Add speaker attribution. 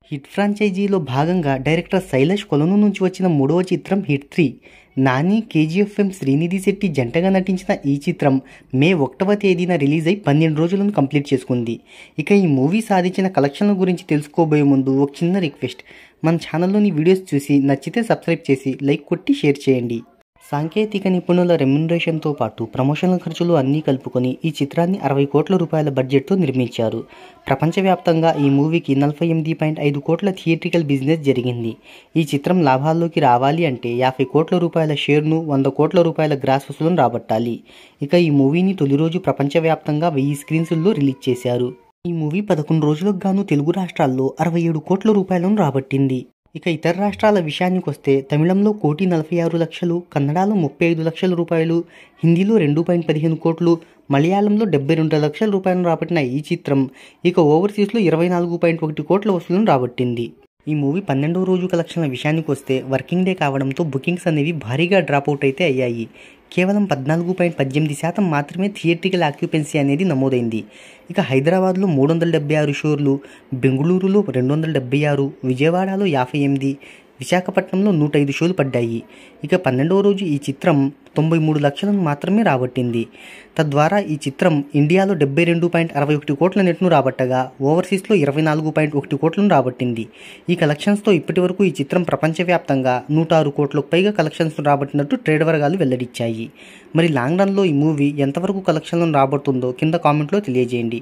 Speaker 1: Hit ఫ్రాంచైజీలో భాగంగా director Shailesh కొలను నుంచి వచ్చిన మూడవ చిత్రం హిట్ 3. నాని, కేజీఎఫ్ఎం, శ్రీనిధి శెట్టి జంటగా నటించిన ఈ చిత్రం మే 1వ తేదీన రిలీజ్ అయి 12 రోజులను కంప్లీట్ చేసుకుంది. ఇక ఈ మూవీ సాధించిన కలెక్షన్ల గురించి తెలుసుకోబోయే ముందు ఒక చిన్న రిక్వెస్ట్, మన ఛానల్లోని వీడియోస్ చూసి నచ్చితే సబ్స్క్రైబ్ చేసి లైక్ కొట్టి షేర్ చేయండి. సాంకేతిక నిపుణుల రెమ్యునరేషన్తో పాటు ప్రమోషనల్ ఖర్చులు అన్నీ కలుపుకొని ఈ చిత్రాన్ని 60 కోట్ల రూపాయల బడ్జెట్తో నిర్మించారు. ప్రపంచవ్యాప్తంగా ఈ మూవీకి 48.5 కోట్ల థియేట్రికల్ బిజినెస్ జరిగింది. ఈ చిత్రం లాభాల్లోకి రావాలి అంటే 50 కోట్ల రూపాయల షేర్ను, 100 కోట్ల రూపాయల గ్రాస్ వసూలను రాబట్టాలి. ఇక ఈ మూవీని తొలి రోజు ప్రపంచవ్యాప్తంగా 1000 స్క్రీన్స్లో రిలీజ్ చేశారు. ఈ మూవీ 11 రోజులకు గాను తెలుగు రాష్ట్రాల్లో 67 కోట్ల రూపాయలను రాబట్టింది. ఇక ఇతర రాష్ట్రాల విషయానికి వస్తే తమిళంలో 1,46,00,000, కన్నడలో 35 లక్షల రూపాయలు, హిందీలో 2.15 కోట్లు, మలయాళంలో 72 లక్షల రూపాయలను రాబట్టిన ఈ చిత్రం ఇక ఓవర్సీస్లో 24.1 కోట్ల వసూలను రాబట్టింది. ఈ మూవీ 12వ రోజు కలెక్షన్ల విషయానికి వస్తే వర్కింగ్ డే కావడంతో బుకింగ్స్ అనేవి భారీగా డ్రాప్అవుట్ అయితే అయ్యాయి. కేవలం 14.18% మాత్రమే థియేట్రికల్ ఆక్యుపెన్సీ అనేది నమోదైంది. ఇక హైదరాబాద్లో 376 షోలు, బెంగళూరులో 276, విజయవాడలో 58, విశాఖపట్నంలో 105 షోలు పడ్డాయి. ఇక 12వ రోజు ఈ చిత్రం 93 లక్షలను మాత్రమే రాబట్టింది. తద్వారా ఈ చిత్రం ఇండియాలో 72.61 కోట్ల నెట్ను రాబట్టగా ఓవర్సీస్లో 24.1 కోట్లను రాబట్టింది. ఈ కలెక్షన్స్తో ఇప్పటి వరకు ఈ చిత్రం ప్రపంచవ్యాప్తంగా 106 కోట్లకు పైగా కలెక్షన్స్ రాబట్టినట్టు ట్రేడ్ వర్గాలు వెల్లడించాయి. మరి లాంగ్ రన్లో ఈ మూవీ ఎంతవరకు కలెక్షన్లను రాబడుతుందో కింద కామెంట్లో తెలియజేయండి.